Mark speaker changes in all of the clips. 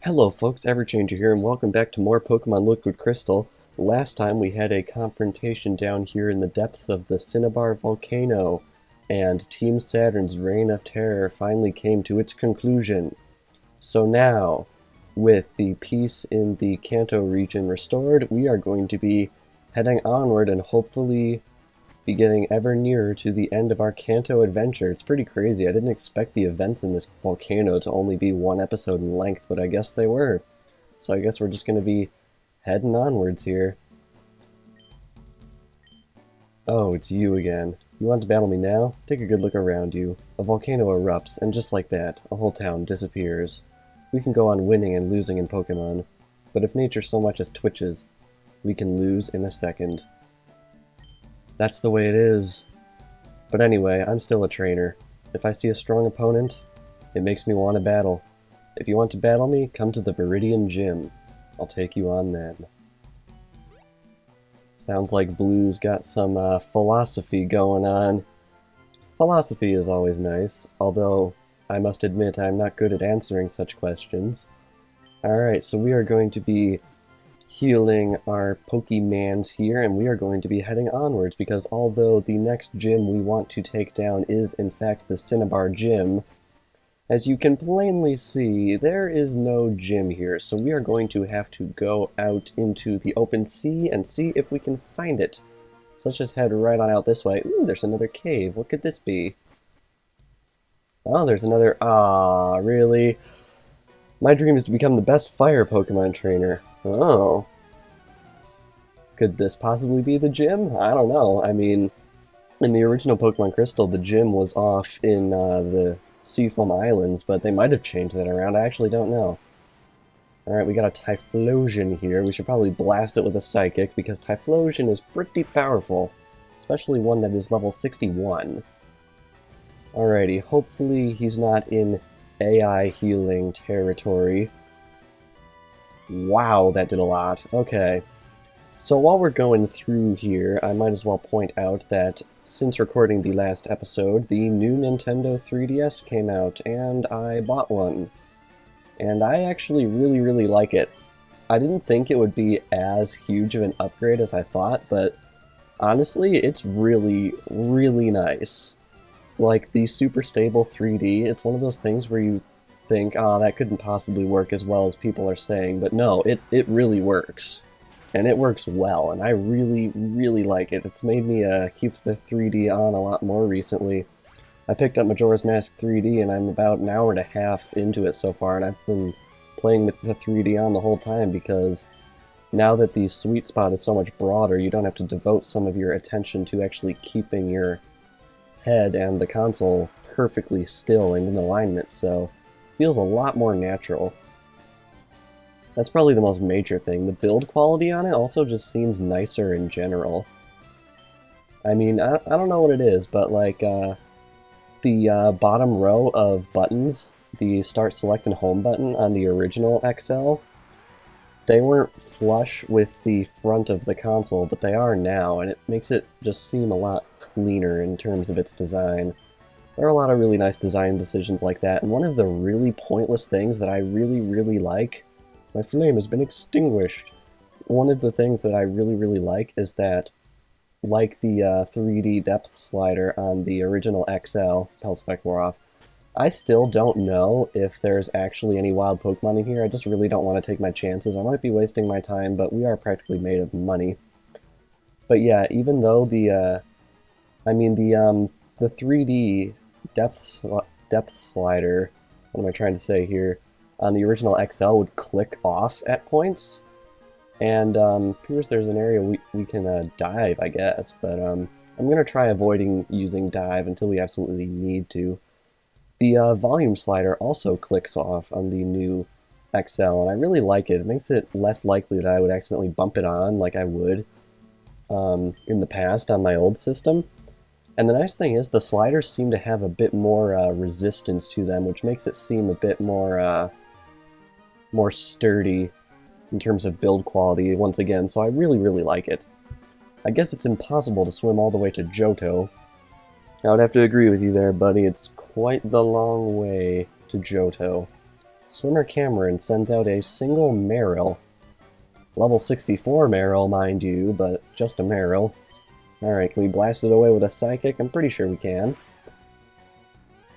Speaker 1: Hello folks, Everchanger here, and welcome back to more Pokemon Liquid Crystal. Last time we had a confrontation down here in the depths of the Cinnabar Volcano, and Team Saturn's reign of terror finally came to its conclusion. So now, with the peace in the Kanto region restored, we are going to be heading onward and hopefully be getting ever nearer to the end of our Kanto adventure. It's pretty crazy. I didn't expect the events in this volcano to only be one episode in length, but I guess they were. So I guess we're just going to be heading onwards here. Oh, it's you again. You want to battle me now? Take a good look around you. A volcano erupts, and just like that, a whole town disappears. We can go on winning and losing in Pokemon, but if nature so much as twitches, we can lose in a second. That's the way it is. But anyway, I'm still a trainer. If I see a strong opponent, it makes me want to battle. If you want to battle me, come to the Viridian Gym. I'll take you on then. Sounds like Blue's got some philosophy going on. Philosophy is always nice, although I must admit I'm not good at answering such questions. Alright, so we are going to be healing our Pokemans here, and we are going to be heading onwards, because although the next gym we want to take down is in fact the Cinnabar Gym, as you can plainly see, there is no gym here, so we are going to have to go out into the open sea and see if we can find it. So let's just head right on out this way. Ooh, there's another cave. What could this be? Oh, there's another... Ah, really? My dream is to become the best fire Pokemon trainer. Oh. Could this possibly be the gym? I don't know. I mean, in the original Pokemon Crystal, the gym was off in the Seafoam Islands, but they might have changed that around. I actually don't know. Alright, we got a Typhlosion here. We should probably blast it with a Psychic, because Typhlosion is pretty powerful, especially one that is level 61. Alrighty, hopefully he's not in AI healing territory. Wow, that did a lot. Okay. So while we're going through here, I might as well point out that since recording the last episode, the new Nintendo 3DS came out, and I bought one. And I actually really like it. I didn't think it would be as huge of an upgrade as I thought, but honestly, it's really nice. Like, the Super Stable 3D, it's one of those things where you think, oh, that couldn't possibly work as well as people are saying, but no, it really works. And it works well, and I really like it. It's made me keep the 3D on a lot more recently. I picked up Majora's Mask 3D, and I'm about an hour and a half into it so far, and I've been playing with the 3D on the whole time, because now that the sweet spot is so much broader, you don't have to devote some of your attention to actually keeping your head and the console perfectly still and in alignment, so it feels a lot more natural. That's probably the most major thing. The build quality on it also just seems nicer in general. I mean, I don't know what it is, but like the bottom row of buttons, the Start, Select, and Home button on the original XL, they weren't flush with the front of the console, but they are now, and it makes it just seem a lot cleaner in terms of its design. There are a lot of really nice design decisions like that, and one of the really pointless things that I really like... My flame has been extinguished. One of the things that I really like is that, like the 3D depth slider on the original XL, Pulse Effect wore off, I still don't know if there's actually any wild Pokemon in here. I just really don't want to take my chances. I might be wasting my time, but we are practically made of money. But yeah, even though the 3D depth slider, what am I trying to say here, on the original XL would click off at points, and appears there's an area we can dive, I guess, but I'm going to try avoiding using dive until we absolutely need to. The volume slider also clicks off on the new XL, and I really like it. It makes it less likely that I would accidentally bump it on like I would in the past on my old system. And the nice thing is the sliders seem to have a bit more resistance to them, which makes it seem a bit more sturdy in terms of build quality once again, so I really like it. I guess it's impossible to swim all the way to Johto. I would have to agree with you there, buddy. It's quite the long way to Johto. Swimmer Cameron sends out a single Marill. Level 64 Marill, mind you, but just a Marill. Alright, can we blast it away with a Psychic? I'm pretty sure we can.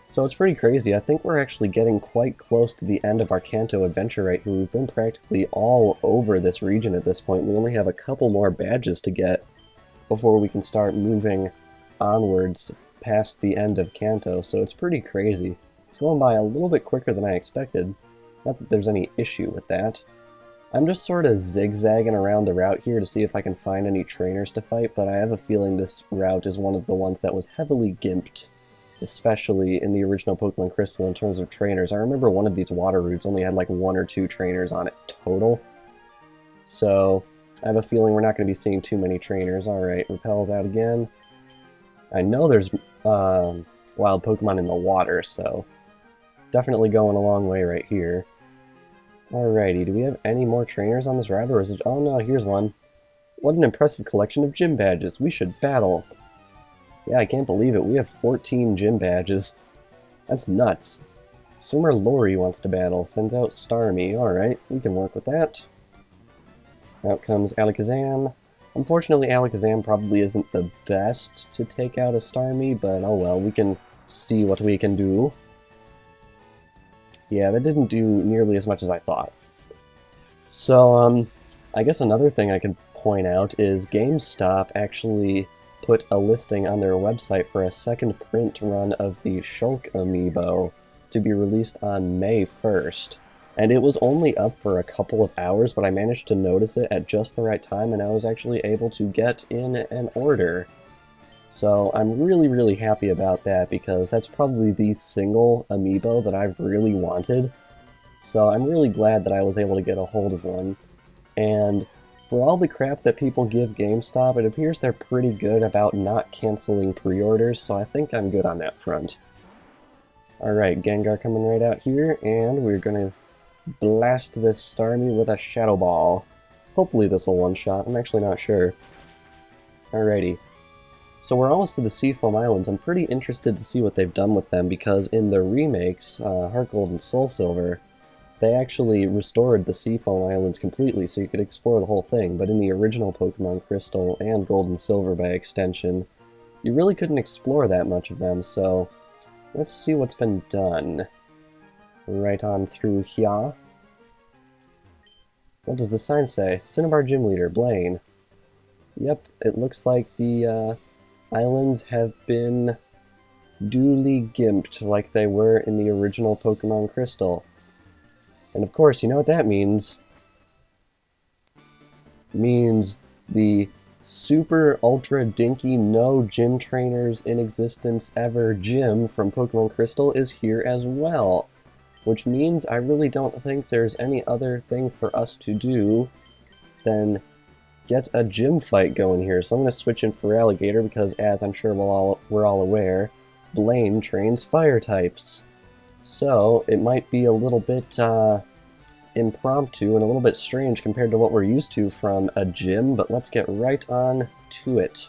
Speaker 1: So it's pretty crazy. I think we're actually getting quite close to the end of our Kanto adventure right here. We've been practically all over this region at this point. We only have a couple more badges to get before we can start moving onwards past the end of Kanto, so it's pretty crazy. It's going by a little bit quicker than I expected. Not that there's any issue with that. I'm just sort of zigzagging around the route here to see if I can find any trainers to fight, but I have a feeling this route is one of the ones that was heavily gimped, especially in the original Pokemon Crystal in terms of trainers. I remember one of these water routes only had like 1 or 2 trainers on it total. So I have a feeling we're not going to be seeing too many trainers. Alright, Repel's out again. I know there's wild Pokemon in the water, so definitely going a long way right here. Alrighty, do we have any more trainers on this route, or is it... Oh no, here's one. What an impressive collection of gym badges. We should battle. Yeah, I can't believe it. We have 14 gym badges. That's nuts. Swimmer Lori wants to battle. Sends out Starmie. Alright, we can work with that. Out comes Alakazam. Unfortunately, Alakazam probably isn't the best to take out a Starmie, but oh well, we can see what we can do. Yeah, that didn't do nearly as much as I thought. So, I guess another thing I can point out is GameStop actually put a listing on their website for a second print run of the Shulk amiibo to be released on May 1st. And it was only up for a couple of hours, but I managed to notice it at just the right time, and I was actually able to get in an order. So I'm really, really happy about that, because that's probably the single amiibo that I've really wanted. So I'm really glad that I was able to get a hold of one. And for all the crap that people give GameStop, it appears they're pretty good about not canceling pre-orders, so I think I'm good on that front. Alright, Gengar coming right out here, and we're gonna blast this Starmie with a Shadow Ball. Hopefully this will one-shot, I'm actually not sure. Alrighty. So we're almost to the Seafoam Islands. I'm pretty interested to see what they've done with them, because in the remakes, Heart Gold and Soul Silver, they actually restored the Seafoam Islands completely, so you could explore the whole thing, but in the original Pokemon Crystal and Gold and Silver by extension, you really couldn't explore that much of them, so let's see what's been done. Right on through here. What does the sign say? Cinnabar Gym Leader, Blaine. Yep, it looks like the islands have been duly gimped like they were in the original Pokemon Crystal. And of course, you know what that means. It means the super ultra dinky no gym trainers in existence ever gym from Pokemon Crystal is here as well. Which means I really don't think there's any other thing for us to do than get a gym fight going here. So I'm going to switch in for Alligator because, as I'm sure we're all aware, Blaine trains fire types. So it might be a little bit impromptu and a little bit strange compared to what we're used to from a gym, but let's get right on to it.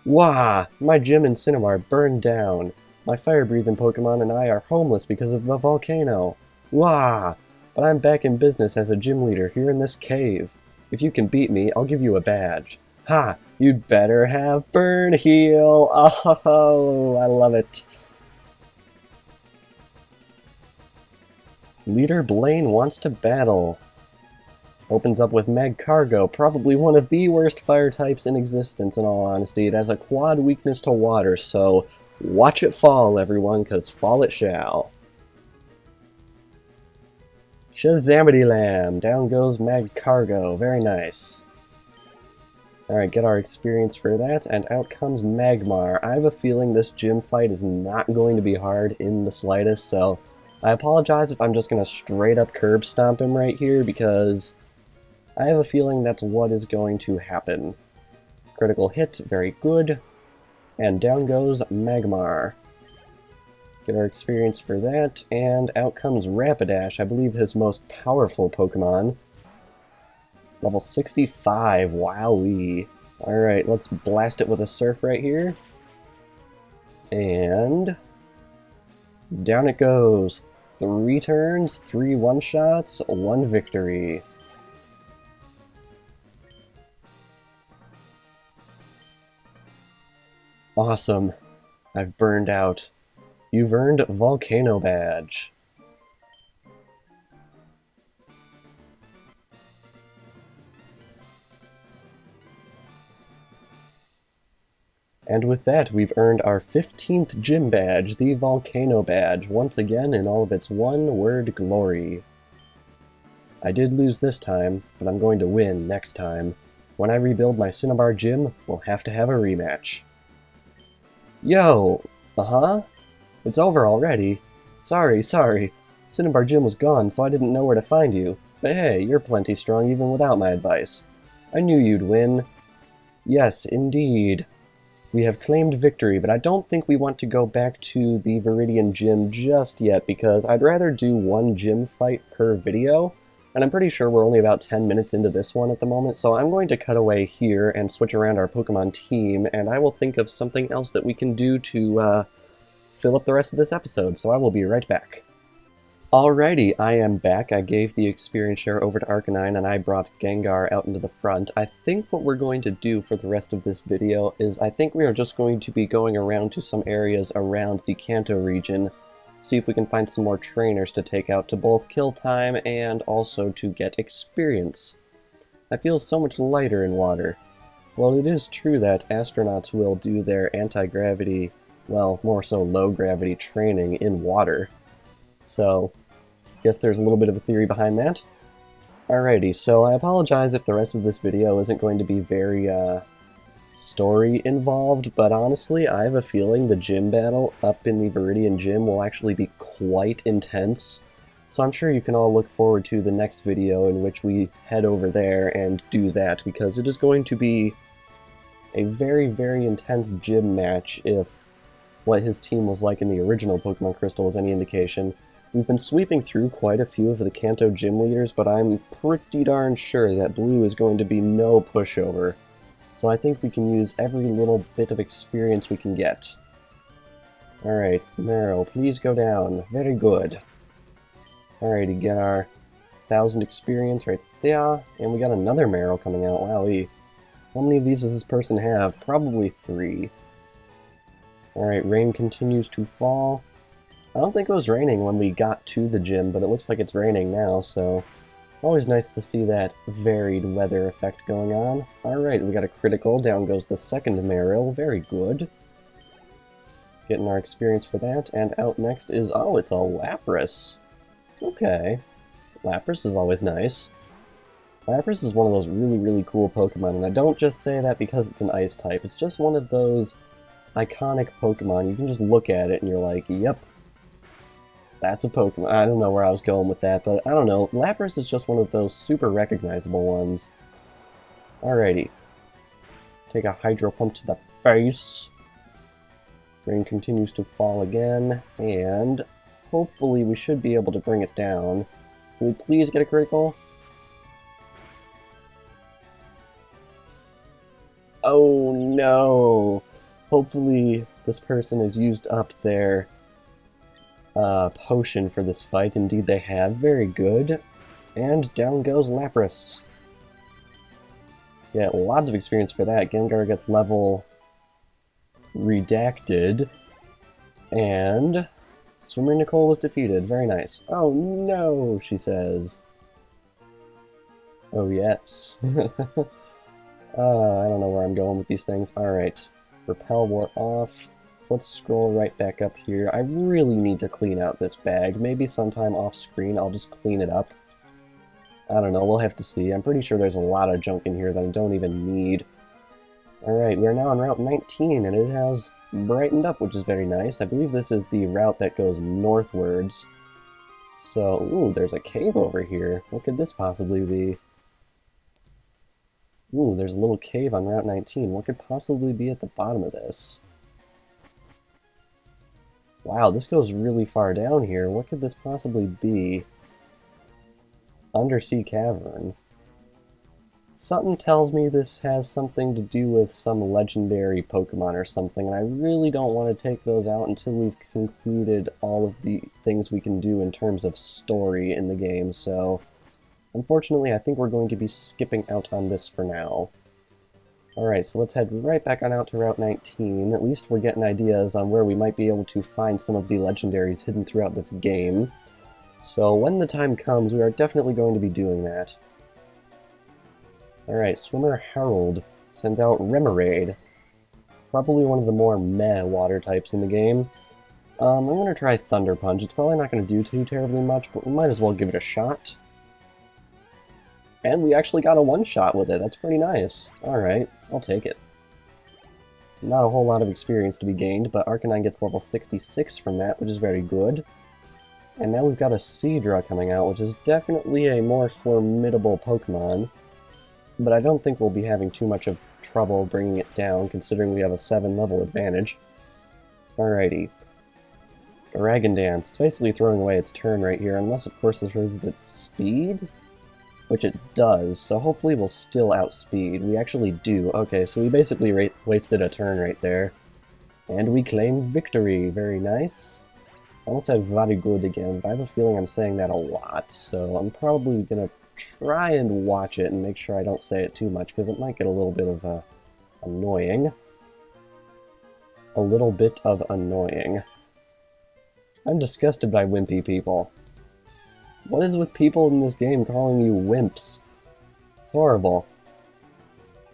Speaker 1: Wah! My gym in Cinnabar burned down. My fire-breathing Pokemon and I are homeless because of the volcano. Wah! But I'm back in business as a gym leader here in this cave. If you can beat me, I'll give you a badge. Ha! You'd better have Burn Heal! Oh, I love it. Leader Blaine wants to battle. Opens up with Magcargo, probably one of the worst fire types in existence in all honesty. It has a quad weakness to water, so watch it fall, everyone, because fall it shall. Shazamity Lamb! Down goes Magcargo. Very nice. Alright, get our experience for that, and out comes Magmar. I have a feeling this gym fight is not going to be hard in the slightest, so I apologize if I'm just going to straight up curb stomp him right here, because I have a feeling that's what is going to happen. Critical hit, very good. And down goes Magmar. Get our experience for that, and out comes Rapidash, I believe his most powerful Pokemon. Level 65, wowee. Alright, let's blast it with a Surf right here. And down it goes. 3 turns, 3 one-shots, 1 victory. Awesome. I've burned out. You've earned Volcano Badge. And with that, we've earned our 15th gym badge, the Volcano Badge, once again in all of its one-word glory. I did lose this time, but I'm going to win next time. When I rebuild my Cinnabar gym, we'll have to have a rematch. Yo! Uh-huh? It's over already. Sorry. Cinnabar gym was gone, so I didn't know where to find you. But hey, you're plenty strong even without my advice. I knew you'd win. Yes, indeed. We have claimed victory, but I don't think we want to go back to the Viridian gym just yet, because I'd rather do 1 gym fight per video, and I'm pretty sure we're only about 10 minutes into this one at the moment, so I'm going to cut away here and switch around our Pokemon team, and I will think of something else that we can do to fill up the rest of this episode, so I will be right back. Alrighty, I am back. I gave the experience share over to Arcanine and I brought Gengar out into the front. I think what we're going to do for the rest of this video is I think we are just going to be going around to some areas around the Kanto region, see if we can find some more trainers to take out to both kill time and also to get experience. I feel so much lighter in water. Well, it is true that astronauts will do their anti-gravity, well, more so low-gravity training in water. So, guess there's a little bit of a theory behind that. Alrighty, so I apologize if the rest of this video isn't going to be very, story involved, but honestly, I have a feeling the gym battle up in the Viridian gym will actually be quite intense. So I'm sure you can all look forward to the next video in which we head over there and do that, because it is going to be a very, very intense gym match if what his team was like in the original Pokemon Crystal is any indication. We've been sweeping through quite a few of the Kanto gym leaders, but I'm pretty darn sure that Blue is going to be no pushover. So I think we can use every little bit of experience we can get. Alright, Marrow, please go down. Very good. Alrighty, get our 1,000 experience right there, and we got another Marrow coming out. Wowee. How many of these does this person have? Probably 3. Alright, rain continues to fall. I don't think it was raining when we got to the gym, but it looks like it's raining now, so always nice to see that varied weather effect going on. Alright, we got a critical, down goes the second Marill, very good. Getting our experience for that, and out next is, oh, it's a Lapras. Okay. Lapras is always nice. Lapras is one of those really, really cool Pokemon, and I don't just say that because it's an ice type, it's just one of those iconic Pokemon. You can just look at it and you're like, yep. That's a Pokemon. I don't know where I was going with that, but I don't know. Lapras is just one of those super recognizable ones. Alrighty. Take a Hydro Pump to the face. Rain continues to fall again, and hopefully we should be able to bring it down. Can we please get a critical? Oh no! Hopefully this person has used up their potion for this fight. Indeed they have. Very good. And down goes Lapras. Yeah, lots of experience for that. Gengar gets level redacted. And Swimmer Nicole was defeated. Very nice. Oh no, she says. Oh yes. I don't know where I'm going with these things. Alright. Repel wore off. So let's scroll right back up here. I really need to clean out this bag. Maybe sometime off screen I'll just clean it up. I don't know, we'll have to see. I'm pretty sure there's a lot of junk in here that I don't even need. Alright, we're now on Route 19 and it has brightened up, which is very nice. I believe this is the route that goes northwards. So, ooh, there's a cave over here. What could this possibly be? Ooh, there's a little cave on Route 19. What could possibly be at the bottom of this? Wow, this goes really far down here. What could this possibly be? Undersea cavern. Something tells me this has something to do with some legendary Pokemon or something, and I really don't want to take those out until we've concluded all of the things we can do in terms of story in the game, so unfortunately I think we're going to be skipping out on this for now. Alright, so let's head right back on out to Route 19. At least we're getting ideas on where we might be able to find some of the legendaries hidden throughout this game. So when the time comes, we are definitely going to be doing that. Alright, Swimmer Harold sends out Remoraid. Probably one of the more meh water types in the game. I'm going to try Thunder Punch. It's probably not going to do too terribly much, but we might as well give it a shot. And we actually got a one-shot with it. That's pretty nice. Alright, I'll take it. Not a whole lot of experience to be gained, but Arcanine gets level 66 from that, which is very good. And now we've got a Seadra coming out, which is definitely a more formidable Pokemon. But I don't think we'll be having too much of trouble bringing it down, considering we have a 7-level advantage. Alrighty. Dragon Dance. It's basically throwing away its turn right here, unless of course this raises its speed? Which it does, so hopefully we'll still outspeed. We actually do. Okay, so we basically wasted a turn right there. And we claim victory. Very nice. I almost said very good again, but I have a feeling I'm saying that a lot, so I'm probably gonna try and watch it and make sure I don't say it too much, because it might get a little bit of annoying. A little bit of annoying. I'm disgusted by wimpy people. What is with people in this game calling you wimps? It's horrible.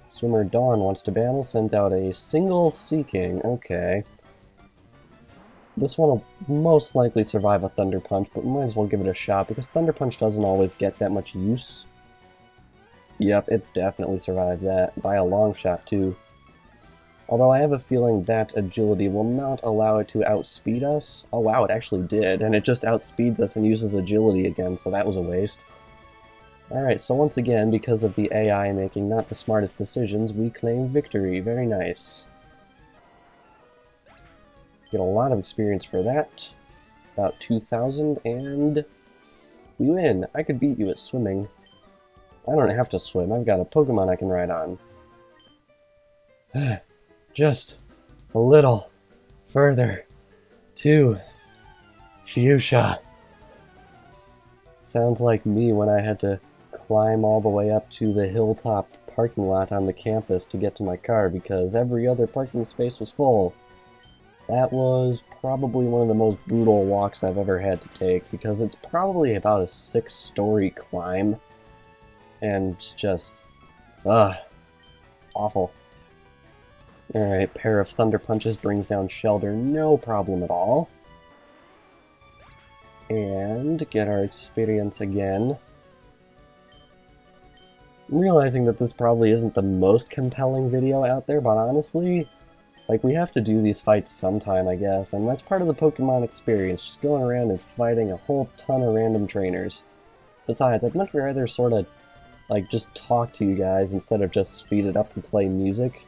Speaker 1: Swimmer Dawn wants to battle, sends out a single Seeking. Okay. This one will most likely survive a Thunder Punch, but we might as well give it a shot, because Thunder Punch doesn't always get that much use. Yep, it definitely survived that, by a long shot too. Although I have a feeling that agility will not allow it to outspeed us. Oh wow, it actually did, and it just outspeeds us and uses agility again, so that was a waste. Alright, so once again, because of the AI making not the smartest decisions, we claim victory. Very nice. Get a lot of experience for that. About 2,000, and we win. I could beat you at swimming. I don't have to swim. I've got a Pokemon I can ride on. Just a little further to Fuchsia. Sounds like me when I had to climb all the way up to the hilltop parking lot on the campus to get to my car because every other parking space was full. That was probably one of the most brutal walks I've ever had to take, because it's probably about a 6-story climb, and just, it's awful. Alright, pair of Thunder Punches brings down Shelder, no problem at all. And get our experience again. I'm realizing that this probably isn't the most compelling video out there, but honestly, like, we have to do these fights sometime, I guess, and that's part of the Pokemon experience, just going around and fighting a whole ton of random trainers. Besides, I'd much rather sort of, like, just talk to you guys instead of just speed it up and play music.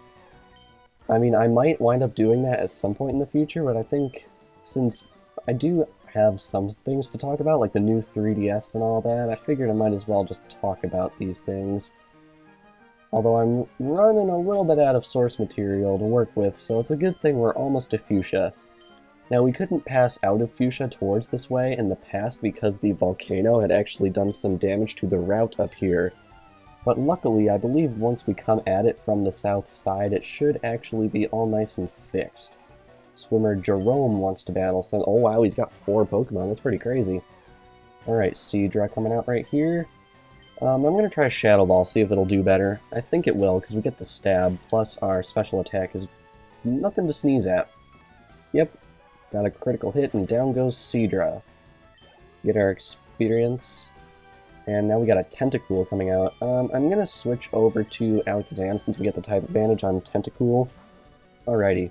Speaker 1: I mean, I might wind up doing that at some point in the future, but I think since I do have some things to talk about, like the new 3DS and all that, I figured I might as well just talk about these things. Although I'm running a little bit out of source material to work with, so it's a good thing we're almost to Fuchsia. Now, we couldn't pass out of Fuchsia towards this way in the past because the Volcano had actually done some damage to the route up here. But luckily, I believe once we come at it from the south side, it should actually be all nice and fixed. Swimmer Jerome wants to battle some... Oh wow, he's got 4 Pokemon, that's pretty crazy. Alright, Seadra coming out right here. I'm going to try Shadow Ball, see if it'll do better. I think it will, because we get the stab, plus our special attack is nothing to sneeze at. Yep, got a critical hit, and down goes Seadra. Get our experience. And now we got a Tentacool coming out. I'm going to switch over to Alakazam since we get the type advantage on Tentacool. Alrighty.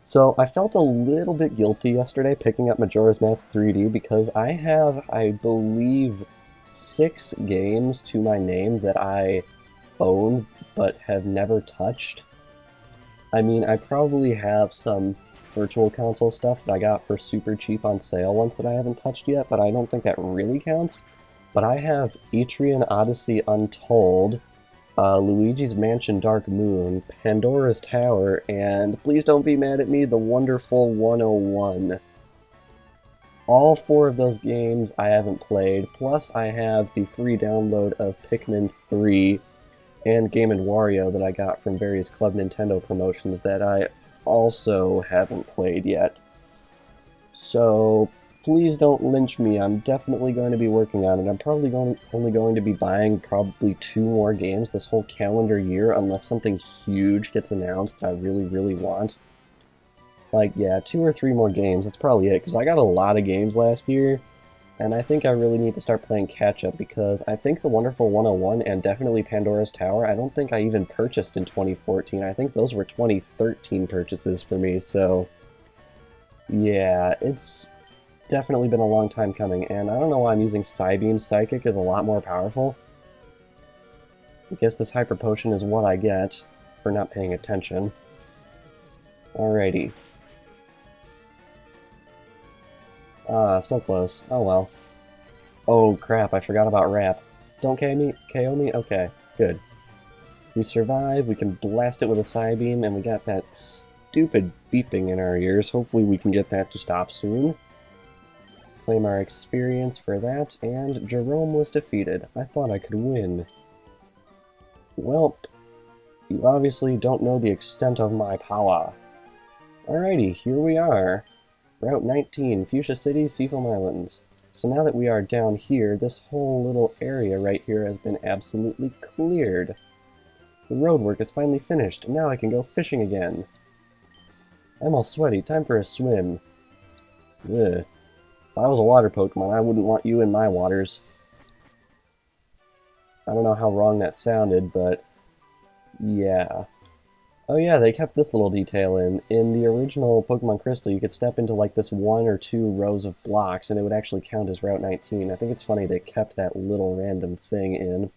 Speaker 1: So, I felt a little bit guilty yesterday picking up Majora's Mask 3D because I have, I believe, 6 games to my name that I own but have never touched. I mean, I probably have some Virtual Console stuff that I got for super cheap on sale once that I haven't touched yet, but I don't think that really counts. But I have Etrian Odyssey Untold, Luigi's Mansion Dark Moon, Pandora's Tower, and please don't be mad at me, The Wonderful 101. All 4 of those games I haven't played, plus I have the free download of Pikmin 3 and Game & Wario that I got from various Club Nintendo promotions that I also haven't played yet. So please don't lynch me, I'm definitely going to be working on it. I'm probably only going to be buying probably 2 more games this whole calendar year unless something huge gets announced that I really, really want. Like, yeah, 2 or 3 more games, that's probably it, because I got a lot of games last year, and I think I really need to start playing catch-up, because I think The Wonderful 101 and definitely Pandora's Tower, I don't think I even purchased in 2014. I think those were 2013 purchases for me, so yeah, it's definitely been a long time coming, and I don't know why I'm using Psybeam. Psychic is a lot more powerful. I guess this Hyper Potion is what I get for not paying attention. Alrighty. Ah, so close. Oh well. Oh crap, I forgot about Wrap. Don't KO me? Okay, good. We survive, we can blast it with a Psybeam, and we got that stupid beeping in our ears. Hopefully we can get that to stop soon. Claim our experience for that, and Jerome was defeated. I thought I could win. Well, you obviously don't know the extent of my power. Alrighty, here we are. Route 19, Fuchsia City, Seafoam Islands. So now that we are down here, this whole little area right here has been absolutely cleared. The road work is finally finished, and now I can go fishing again. I'm all sweaty, time for a swim. Ugh. If I was a water Pokemon, I wouldn't want you in my waters. I don't know how wrong that sounded, but yeah. Oh yeah, they kept this little detail in. In the original Pokemon Crystal, you could step into like this 1 or 2 rows of blocks, and it would actually count as Route 19. I think it's funny they kept that little random thing in.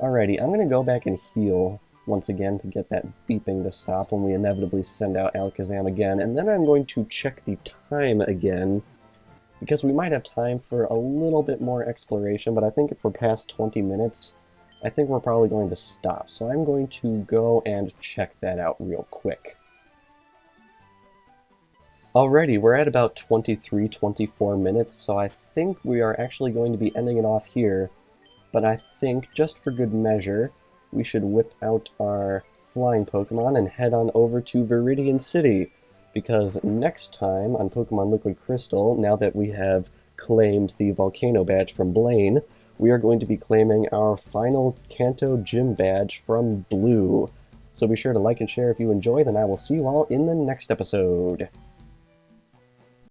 Speaker 1: Alrighty, I'm gonna go back and heal once again to get that beeping to stop when we inevitably send out Alakazam again, and then I'm going to check the time again, because we might have time for a little bit more exploration, but I think if we're past 20 minutes, I think we're probably going to stop. So I'm going to go and check that out real quick. Alrighty, we're at about 23-24 minutes, so I think we are actually going to be ending it off here. But I think, just for good measure, we should whip out our flying Pokemon and head on over to Viridian City. Because next time on Pokémon Liquid Crystal, now that we have claimed the Volcano badge from Blaine, we are going to be claiming our final Kanto Gym badge from Blue. So be sure to like and share if you enjoyed, and I will see you all in the next episode.